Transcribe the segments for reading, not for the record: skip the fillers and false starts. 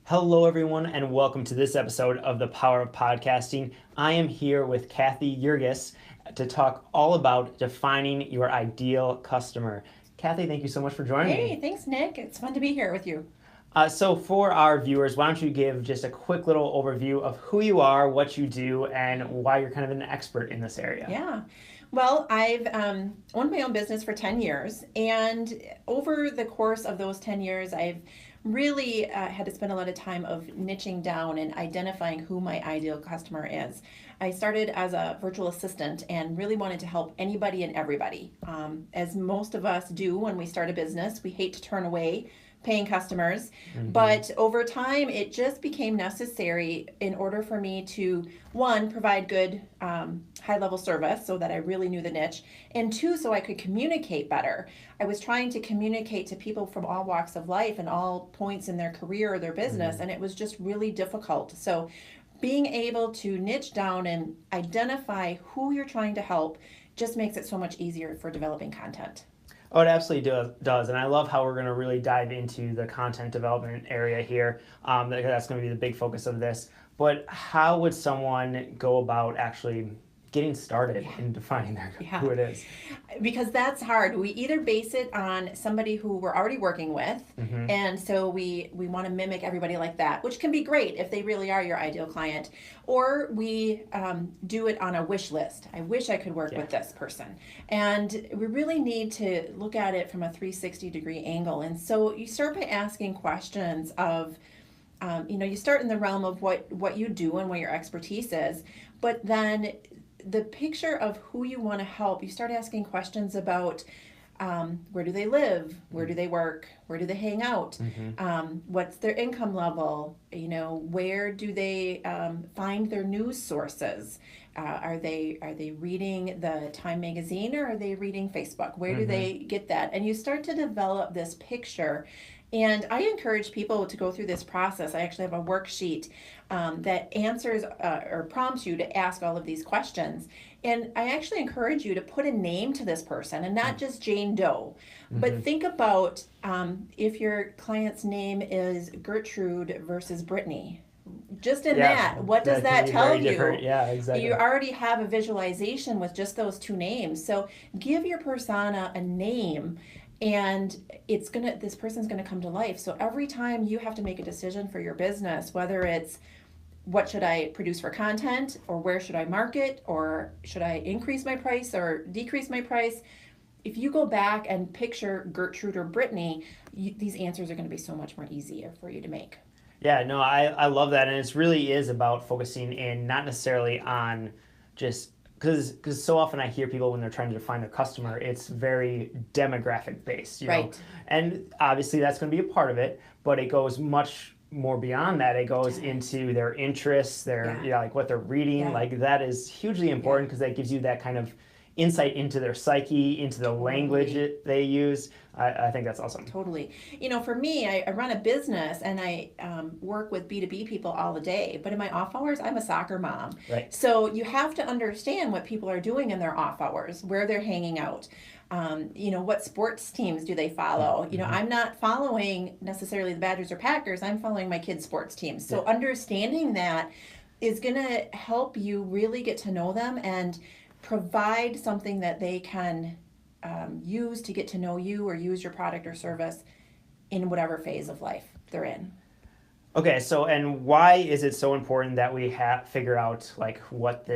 Hello, everyone, and welcome to this episode of The Power of Podcasting. I am here with Cathy Yerges to talk all about defining your ideal customer. Cathy, thank you so much for joining me. Hey, thanks, Nick. It's fun to be here with you. So for our viewers, why don't you give just a quick little overview of who you are, what you do, and why you're kind of an expert in this area? Yeah. Well, I've owned my own business for 10 years, and over the course of those 10 years, I've really had to spend a lot of time of niching down and identifying who my ideal customer is. I started as a virtual assistant and really wanted to help anybody and everybody. As most of us do when we start a business, we hate to turn away paying customers. But over time, it just became necessary in order for me to, one, provide good high level service so that I really knew the niche, and two, so I could communicate better. I was trying to communicate to people from all walks of life and all points in their career or their business, and it was just really difficult. So being able to niche down and identify who you're trying to help just makes it so much easier for developing content. Oh, it absolutely does. And I love how we're going to really dive into the content development area here. That's going to be the big focus of this. But how would someone go about actually getting started in defining who it is? Because that's hard. We either base it on somebody who we're already working with, and so we want to mimic everybody like that, which can be great if they really are your ideal client, or we do it on a wish list. I wish I could work with this person. And we really need to look at it from a 360-degree angle. And so you start by asking questions of, you start in the realm of what you do and what your expertise is, but then the picture of who you want to help, you start asking questions about where do they live, where do they work, where do they hang out, what's their income level, where do they find their news sources, are they reading the Time magazine or are they reading Facebook, where do they get that, and you start to develop this picture. And I encourage people to go through this process. I actually have a worksheet that answers or prompts you to ask all of these questions. And I actually encourage you to put a name to this person and not just Jane Doe. But think about if your client's name is Gertrude versus Brittany. Just in that, what does that tell you? Yeah, exactly. You already have a visualization with just those two names. So give your persona a name, and this person's gonna come to life. So every time you have to make a decision for your business, whether it's what should I produce for content, or where should I market, or should I increase my price or decrease my price, if you go back and picture Gertrude or Brittany, these answers are going to be so much more easier for you to make. Yeah, no, I love that. And it really is about focusing in not necessarily on just because so often I hear people when they're trying to define their customer, it's very demographic based, you know? And obviously that's going to be a part of it, but it goes much more beyond that. It goes into their interests, like what they're reading. Like that is hugely important because that gives you that kind of insight into their psyche, into the language they use. I think that's awesome. Totally. For me, I run a business and I work with B2B people all the day, but in my off hours, I'm a soccer mom. Right. So you have to understand what people are doing in their off hours, where they're hanging out. What sports teams do they follow? I'm not following necessarily the Badgers or Packers. I'm following my kids' sports teams. So understanding that is going to help you really get to know them and provide something that they can use to get to know you or use your product or service in whatever phase of life they're in. Okay, so and why is it so important that we figure out like what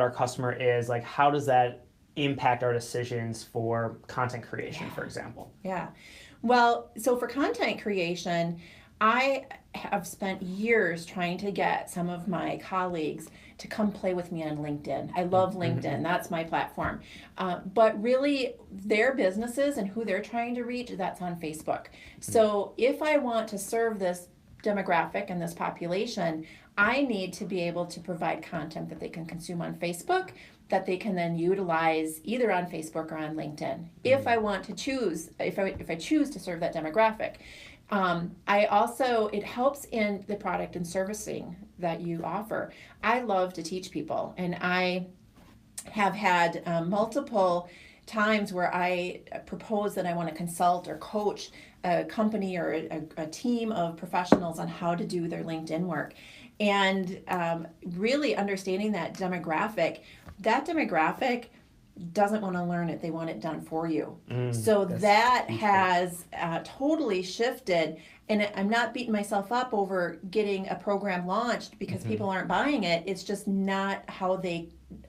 our customer is? Like how does that impact our decisions for content creation, for example? Yeah. Well, so for content creation, I have spent years trying to get some of my colleagues to come play with me on LinkedIn. I love LinkedIn. That's my platform. But really, their businesses and who they're trying to reach, that's on Facebook. So if I want to serve this demographic and this population, I need to be able to provide content that they can consume on Facebook that they can then utilize either on Facebook or on LinkedIn. If I want to choose, if I choose to serve that demographic. It helps in the product and servicing that you offer. I love to teach people, and I have had multiple times where I propose that I want to consult or coach a company or a team of professionals on how to do their LinkedIn work. And really understanding that demographic doesn't want to learn it. They want it done for you. So that has totally shifted. And I'm not beating myself up over getting a program launched because people aren't buying it. It's just not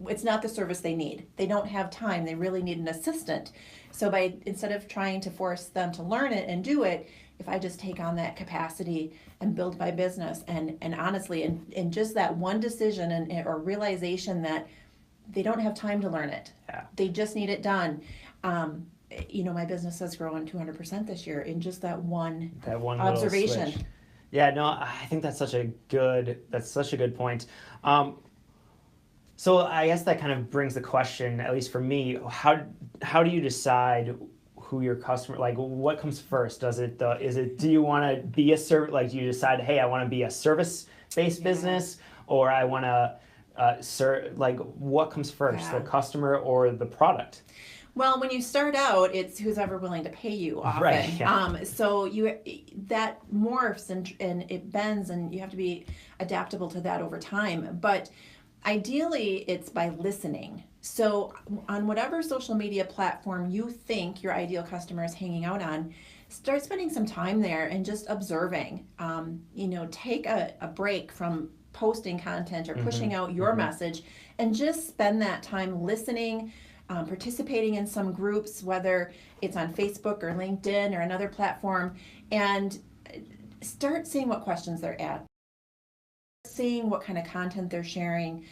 it's not the service they need. They don't have time. They really need an assistant. So instead of trying to force them to learn it and do it, if I just take on that capacity and build my business and honestly, and just that one decision or realization that they don't have time to learn it. Yeah. They just need it done. My business has grown 200% this year in just that one observation. Yeah, no, I think that's such a good point. So I guess that kind of brings the question, at least for me, how do you decide who your customer, like what comes first? Do you want to be a service, like do you decide, hey, I want to be a service-based business, or I want to like what comes first, the customer or the product? Well, when you start out, it's who's ever willing to pay you often. Right, yeah. So that morphs and it bends, and you have to be adaptable to that over time. But ideally, it's by listening. So on whatever social media platform you think your ideal customer is hanging out on, start spending some time there and just observing. Take a break from posting content or pushing out your message and just spend that time listening, participating in some groups, whether it's on Facebook or LinkedIn or another platform, and start seeing what questions they're at, seeing what kind of content they're sharing,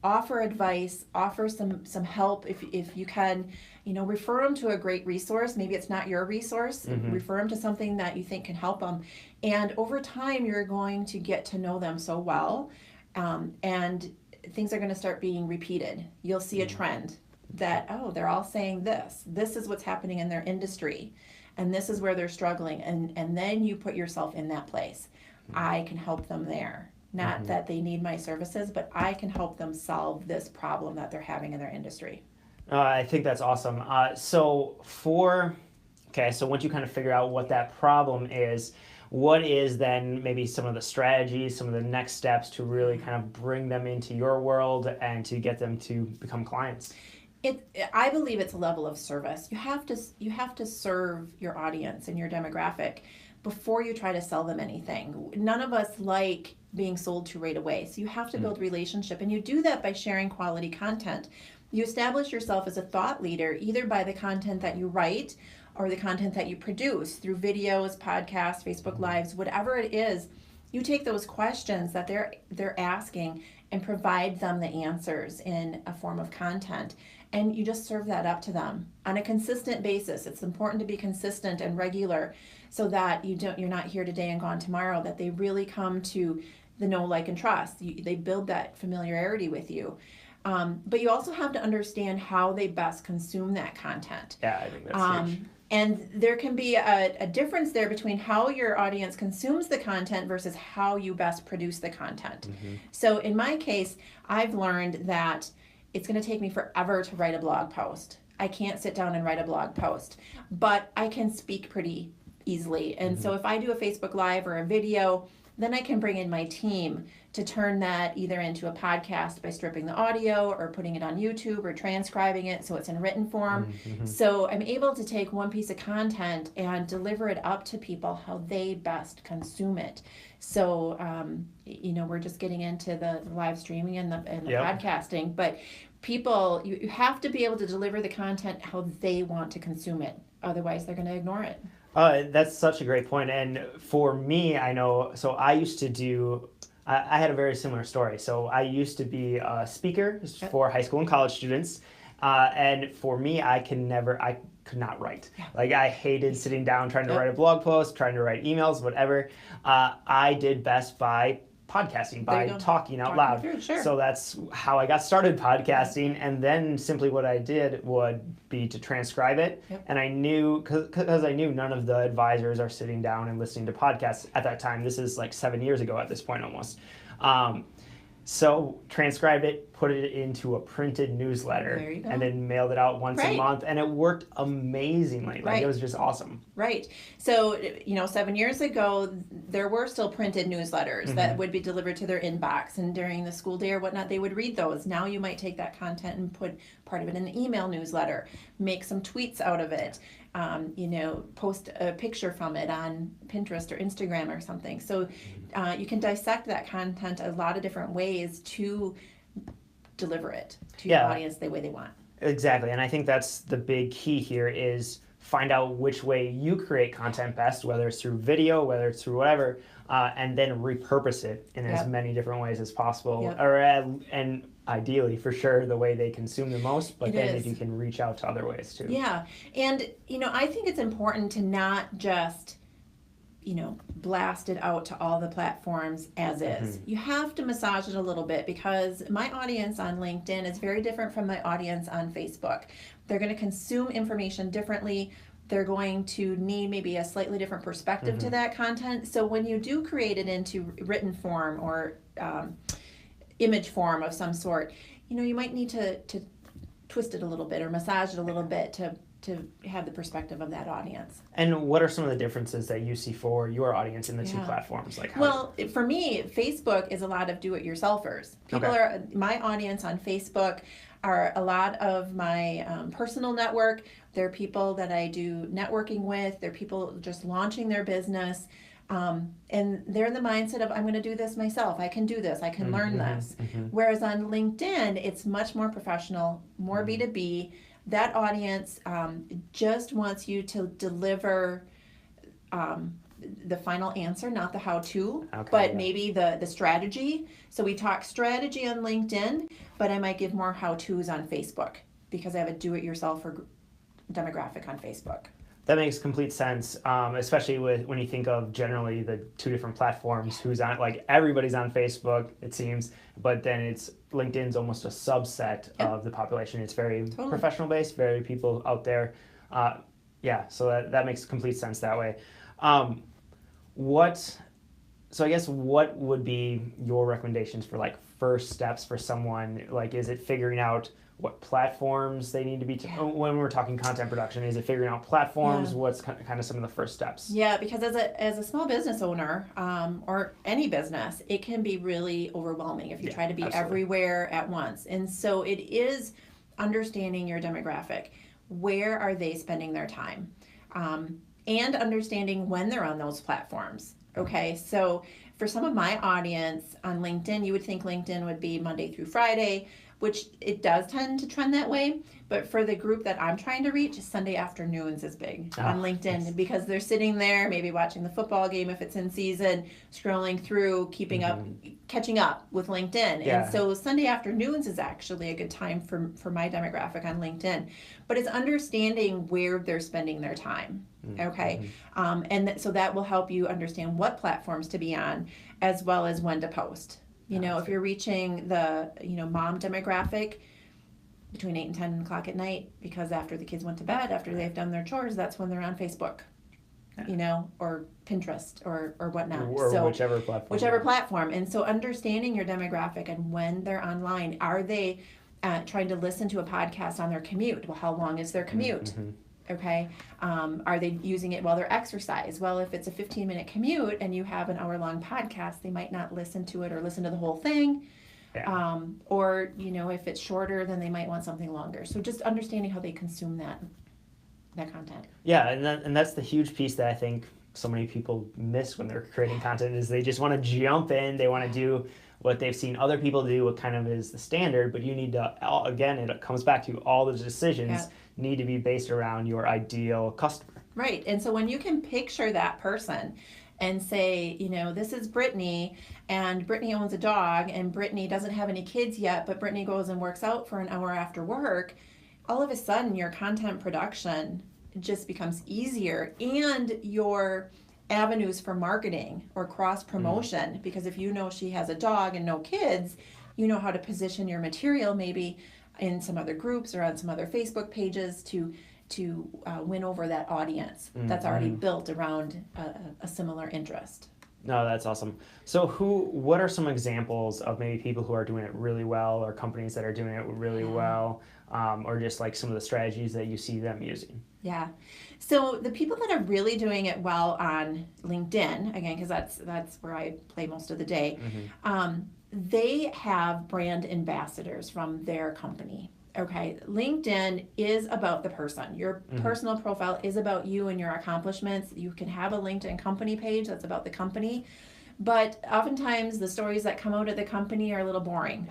offer advice, offer some help if you can, refer them to a great resource. Maybe it's not your resource, refer them to something that you think can help them. And over time, you're going to get to know them so well, and things are going to start being repeated. You'll see a trend that, they're all saying this. This is what's happening in their industry, and this is where they're struggling. And then you put yourself in that place. I can help them there. Not that they need my services, but I can help them solve this problem that they're having in their industry. I think that's awesome. So once you kind of figure out what that problem is, what is then maybe some of the strategies, some of the next steps to really kind of bring them into your world and to get them to become clients? I believe it's a level of service. You have to serve your audience and your demographic before you try to sell them anything. None of us like being sold to right away. So you have to build relationship, and you do that by sharing quality content. You establish yourself as a thought leader either by the content that you write or the content that you produce through videos, podcasts, Facebook Lives, whatever it is. You take those questions that they're asking and provide them the answers in a form of content. And you just serve that up to them on a consistent basis. It's important to be consistent and regular so that you're not here today and gone tomorrow, that they really come to the know, like, and trust. They build that familiarity with you. But you also have to understand how they best consume that content. Yeah, I think that's huge. And there can be a difference there between how your audience consumes the content versus how you best produce the content. So in my case, I've learned that it's going to take me forever to write a blog post. I can't sit down and write a blog post, but I can speak pretty easily. And so if I do a Facebook Live or a video, then I can bring in my team to turn that either into a podcast by stripping the audio or putting it on YouTube or transcribing it so it's in written form. So I'm able to take one piece of content and deliver it up to people how they best consume it. So, we're just getting into the live streaming and the podcasting, but people, you have to be able to deliver the content how they want to consume it. Otherwise, they're going to ignore it. That's such a great point. And for me, I know, so I used to do, I had a very similar story. So I used to be a speaker for high school and college students. And for me, I could not write. Like, I hated sitting down trying to write a blog post, trying to write emails, whatever. I did best by podcasting, by talking out loud. So that's how I got started podcasting. And then simply what I did would be to transcribe it. And I knew, because I knew none of the advisors are sitting down and listening to podcasts at that time. This is like 7 years ago at this point almost. So transcribed it, put it into a printed newsletter, There you go. and then mailed it out once a Right. month, and it worked amazingly. Like Right. it was just awesome. Right. So, 7 years ago, there were still printed newsletters that would be delivered to their inbox, and during the school day or whatnot, they would read those. Now you might take that content and put part of it in an email newsletter, make some tweets out of it, post a picture from it on Pinterest or Instagram or something. So you can dissect that content a lot of different ways to deliver it to your audience the way they want. Exactly. And I think that's the big key here is find out which way you create content best, whether it's through video, whether it's through whatever, and then repurpose it in as many different ways as possible. And ideally, for sure, the way they consume the most, but then if you can reach out to other ways too. Yeah. And, I think it's important to not just, blast it out to all the platforms as is. You have to massage it a little bit because my audience on LinkedIn is very different from my audience on Facebook. They're going to consume information differently. They're going to need maybe a slightly different perspective to that content. So when you do create it into written form or image form of some sort, you might need to twist it a little bit or massage it a little bit to have the perspective of that audience. And what are some of the differences that you see for your audience in the two platforms? Like for me, Facebook is a lot of do-it-yourselfers. People are my audience on Facebook are a lot of my personal network. They're people that I do networking with. They're people just launching their business. And they're in the mindset of, I'm going to do this myself. I can do this. I can learn this. Whereas on LinkedIn, it's much more professional, more B2B. That audience just wants you to deliver the final answer, not the how-to, but maybe the strategy. So we talk strategy on LinkedIn, but I might give more how-tos on Facebook because I have a do-it-yourselfer demographic on Facebook. That makes complete sense, especially when you think of generally the two different platforms. Who's on? Like everybody's on Facebook, it seems, but then it's LinkedIn's almost a subset of the population. It's very professional based, very people out there. So that makes complete sense that way. So I guess what would be your recommendations for like first steps for someone? Like, is it figuring out what platforms they need to be when we're talking content production? Is it figuring out platforms? What's kind of some of the first steps? Yeah, because as a small business owner or any business, it can be really overwhelming if you try to be everywhere at once. And so it is understanding your demographic. Where are they spending their time? And understanding when they're on those platforms. Okay, so for some of my audience on LinkedIn, you would think LinkedIn would be Monday through Friday, which it does tend to trend that way. But for the group that I'm trying to reach, Sunday afternoons is big on LinkedIn because they're sitting there, maybe watching the football game if it's in season, scrolling through, keeping up, catching up with LinkedIn. And so Sunday afternoons is actually a good time for my demographic on LinkedIn. But it's understanding where they're spending their time. Okay. So that will help you understand what platforms to be on as well as when to post. If you're reaching the, mom demographic between 8 and 10 o'clock at night, because after the kids went to bed, after they've done their chores, that's when they're on Facebook, or Pinterest or whatnot. Or whichever platform. And so understanding your demographic and when they're online, are they trying to listen to a podcast on their commute? Well, how long is their commute? Okay. Are they using it while they're exercise? Well, if it's a 15-minute commute and you have an hour-long podcast, they might not listen to it or listen to the whole thing. Or, if it's shorter, then they might want something longer. So just understanding how they consume that content. Yeah, and that's the huge piece that I think so many people miss when they're creating content is they just want to jump in. They want to do what they've seen other people do, what kind of is the standard, but you need to, again, it comes back to all those decisions need to be based around your ideal customer. Right. And so when you can picture that person and say, this is Brittany, and Brittany owns a dog, and Brittany doesn't have any kids yet, but Brittany goes and works out for an hour after work, all of a sudden your content production just becomes easier, and your avenues for marketing or cross promotion, because if she has a dog and no kids, you know how to position your material maybe in some other groups or on some other Facebook pages to win over that audience that's already built around a similar interest. No, that's awesome. So what are some examples of maybe people who are doing it really well or companies that are doing it really well, or just like some of the strategies that you see them using? Yeah. So the people that are really doing it well on LinkedIn, again, because that's where I play most of the day, they have brand ambassadors from their company. Okay, LinkedIn is about the person. Your personal profile is about you and your accomplishments. You can have a LinkedIn company page that's about the company, but oftentimes the stories that come out of the company are a little boring.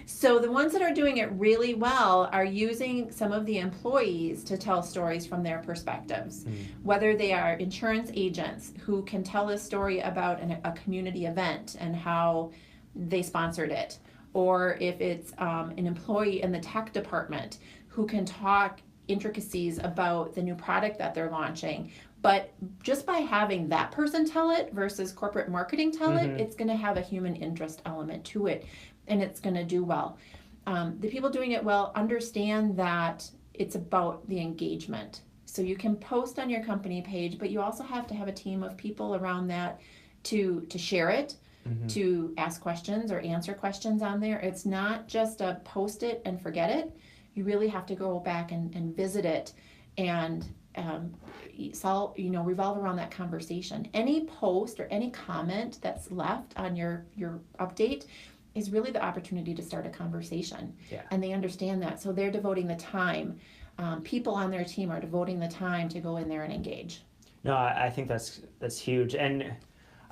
So the ones that are doing it really well are using some of the employees to tell stories from their perspectives. Whether they are insurance agents who can tell a story about a community event and how they sponsored it, or if it's an employee in the tech department who can talk intricacies about the new product that they're launching. But just by having that person tell it versus corporate marketing tell it, it's going to have a human interest element to it, and it's going to do well. The people doing it well understand that it's about the engagement. So you can post on your company page, but you also have to have a team of people around that to share it, to ask questions or answer questions on there. It's not just a post it and forget it. You really have to go back and visit it and revolve around that conversation. Any post or any comment that's left on your update is really the opportunity to start a conversation. Yeah. And they understand that. So they're devoting the time. People on their team are devoting the time to go in there and engage. No, I think that's huge. And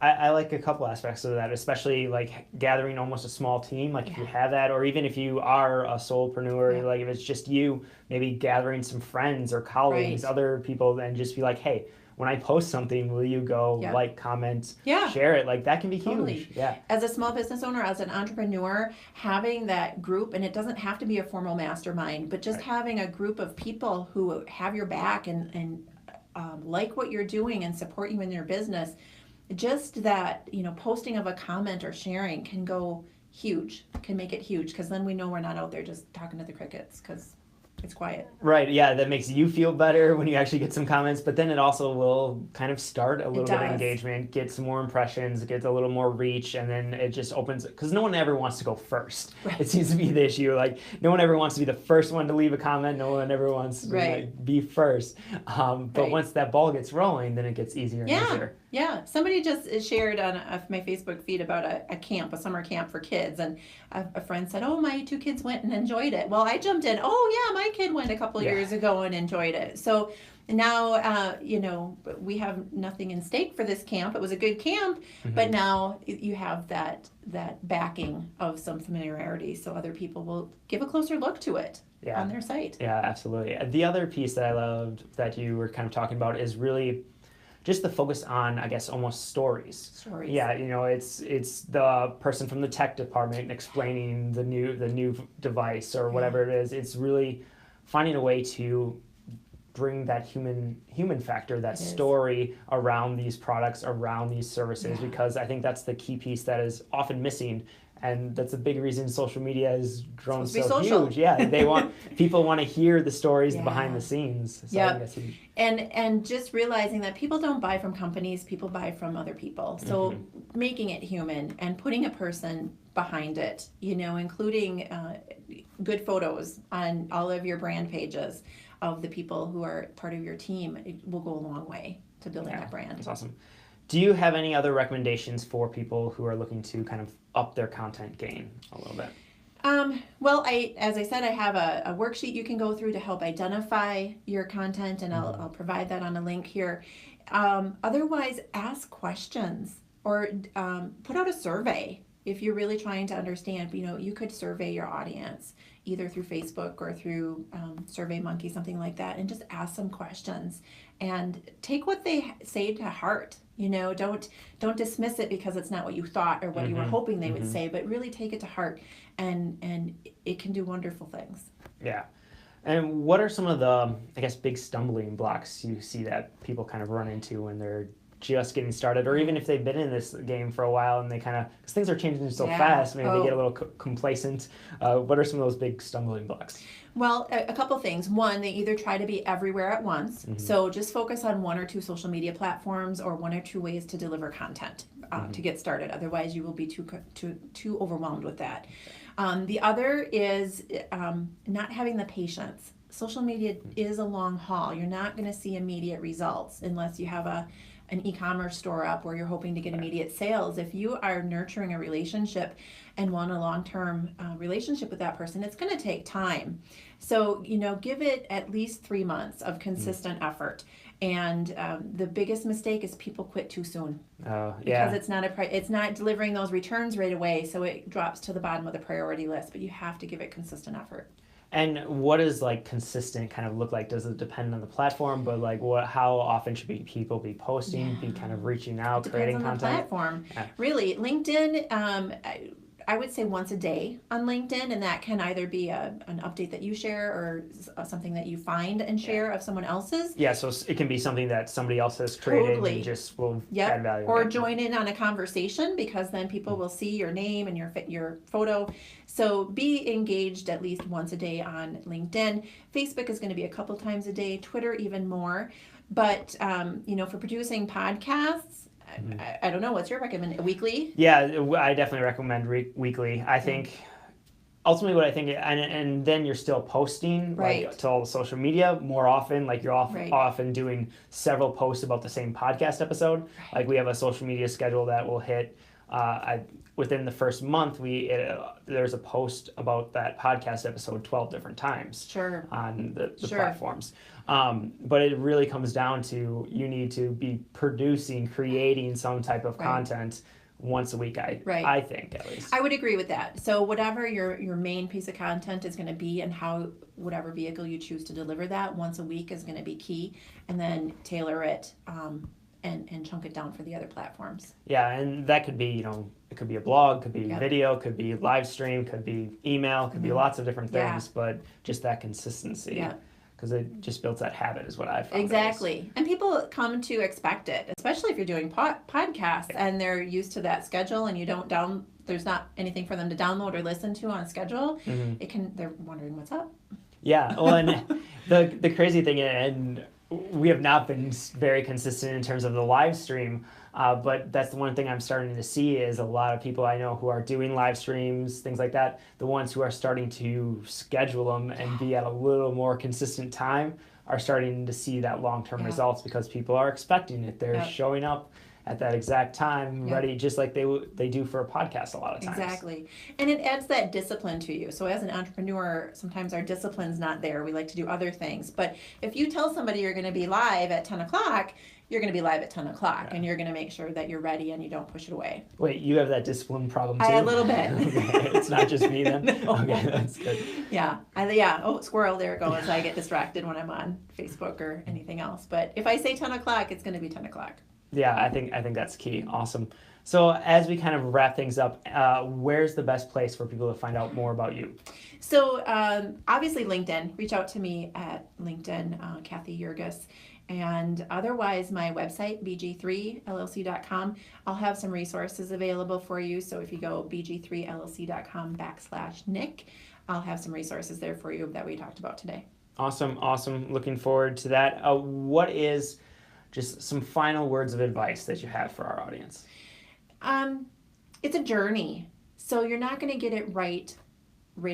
I like a couple aspects of that, especially like gathering almost a small team, like if you have that, or even if you are a solopreneur, like if it's just you, maybe gathering some friends or colleagues, other people, and just be like, hey, when I post something, will you go like, comment, share it? Like that can be huge. Yeah. As a small business owner, as an entrepreneur, having that group, and it doesn't have to be a formal mastermind, but just having a group of people who have your back and like what you're doing and support you in your business. Just that, posting of a comment or sharing can go huge, can make it huge, because then we know we're not out there just talking to the crickets because it's quiet. Right, yeah, that makes you feel better when you actually get some comments, but then it also will kind of start a little bit of engagement, get some more impressions, get a little more reach, and then it just opens, because no one ever wants to go first. It seems to be the issue, like no one ever wants to be the first one to leave a comment, no one ever wants to be first, but once that ball gets rolling, then it gets easier and easier. Yeah, somebody just shared on my Facebook feed about a camp, a summer camp for kids, and a friend said, oh, my 2 kids went and enjoyed it. Well, I jumped in, oh yeah, my kid went a couple years ago and enjoyed it. So now, we have nothing in stake for this camp. It was a good camp, but now you have that backing of some familiarity, so other people will give a closer look to it on their site. Yeah, absolutely. The other piece that I loved that you were kind of talking about is really just the focus on, I guess, almost stories. Yeah, it's the person from the tech department explaining the new device or whatever it is. It's really finding a way to bring that human factor, that story around these products, around these services, because I think that's the key piece that is often missing. And that's a big reason social media has grown so huge. Yeah, people want to hear the stories behind the scenes. So I think that's huge. And just realizing that people don't buy from companies, people buy from other people. So making it human and putting a person behind it, including good photos on all of your brand pages of the people who are part of your team, it will go a long way to building that brand. That's awesome. Do you have any other recommendations for people who are looking to kind of up their content game a little bit? Well, as I said, I have a worksheet you can go through to help identify your content, and I'll provide that on a link here. Otherwise, ask questions or put out a survey. If you're really trying to understand, you could survey your audience either through Facebook or through SurveyMonkey, something like that, and just ask some questions and take what they say to heart. Don't dismiss it because it's not what you thought or what you were hoping they would say, but really take it to heart, and it can do wonderful things. Yeah. And what are some of the, I guess, big stumbling blocks you see that people kind of run into when they're just getting started, or even if they've been in this game for a while and they kind of, because things are changing so fast, maybe they get a little complacent. What are some of those big stumbling blocks? Well, a couple things. One, they either try to be everywhere at once. So just focus on one or two social media platforms or one or two ways to deliver content to get started. Otherwise, you will be too overwhelmed with that. The other is not having the patience. Social media is a long haul. You're not going to see immediate results unless you have an e-commerce store up where you're hoping to get immediate sales. If you are nurturing a relationship and want a long-term relationship with that person, it's going to take time. So, give it at least 3 months of consistent effort. And the biggest mistake is people quit too soon. Oh, yeah. Because it's not delivering those returns right away, so it drops to the bottom of the priority list. But you have to give it consistent effort. And what does consistent kind of look like? Does it depend on the platform? But how often should people be posting, be kind of reaching out, creating content? Depends on the platform. Yeah. Really, LinkedIn, I would say once a day on LinkedIn, and that can either be an update that you share or something that you find and share of someone else's. Yeah, so it can be something that somebody else has created and just will add value. Or join in on a conversation, because then people will see your name and your photo. So be engaged at least once a day on LinkedIn. Facebook is going to be a couple times a day, Twitter even more. But, for producing podcasts, I don't know. What's your recommendation? Weekly? Yeah, I definitely recommend weekly. I think ultimately what I think, and then you're still posting to all the social media more often. You're often doing several posts about the same podcast episode. Right. We have a social media schedule that will hit within the first month. There's a post about that podcast episode 12 different times on the platforms. But it really comes down to you need to be creating some type of content once a week, I think, at least. I would agree with that. So whatever your main piece of content is going to be, and whatever vehicle you choose to deliver that once a week is going to be key, and then tailor it and chunk it down for the other platforms. Yeah, and that could be, it could be a blog, could be video, could be live stream, could be email, could be lots of different things, but just that consistency. Yeah. Because it just builds that habit is what I've found. Exactly. And people come to expect it, especially if you're doing podcasts and they're used to that schedule and there's not anything for them to download or listen to on schedule. They're wondering what's up. Yeah. Well, and the crazy thing, and we have not been very consistent in terms of the live stream, but that's the one thing I'm starting to see is a lot of people I know who are doing live streams, things like that, the ones who are starting to schedule them and be at a little more consistent time are starting to see that long-term results because people are expecting it. They're showing up at that exact time, ready, just like they do for a podcast a lot of times. Exactly. And it adds that discipline to you. So as an entrepreneur, sometimes our discipline's not there. We like to do other things. But if you tell somebody you're going to be live at 10 o'clock, you're going to be live at 10 o'clock, and you're going to make sure that you're ready and you don't push it away. Wait, you have that discipline problem too? A little bit. Okay. It's not just me then? No. Okay, that's good. Yeah. Oh, squirrel, there it goes. I get distracted when I'm on Facebook or anything else. But if I say 10 o'clock, it's going to be 10 o'clock. Yeah, I think that's key. Awesome. So as we kind of wrap things up, where's the best place for people to find out more about you? So obviously LinkedIn. Reach out to me at LinkedIn, Cathy Yerges. And otherwise, my website, bg3llc.com, I'll have some resources available for you. So if you go bg3llc.com/Nick, I'll have some resources there for you that we talked about today. Awesome. Looking forward to that. What is just some final words of advice that you have for our audience? It's a journey. So you're not going to get it right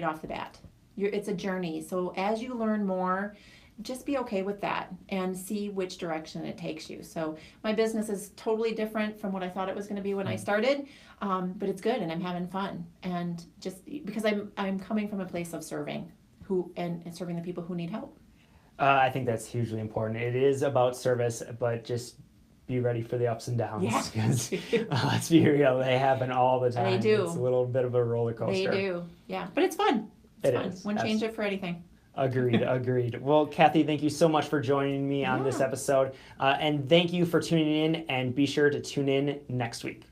off the bat. It's a journey. So as you learn more, just be okay with that and see which direction it takes you. So my business is totally different from what I thought it was going to be when I started, but it's good and I'm having fun. And just because I'm coming from a place of serving and serving the people who need help. I think that's hugely important. It is about service, but just be ready for the ups and downs. Because let's be real, they happen all the time. They do. It's a little bit of a roller coaster. They do, yeah. But it's fun. It's fun. Wouldn't change it for anything. Agreed. Well, Cathy, thank you so much for joining me on this episode. And thank you for tuning in, and be sure to tune in next week.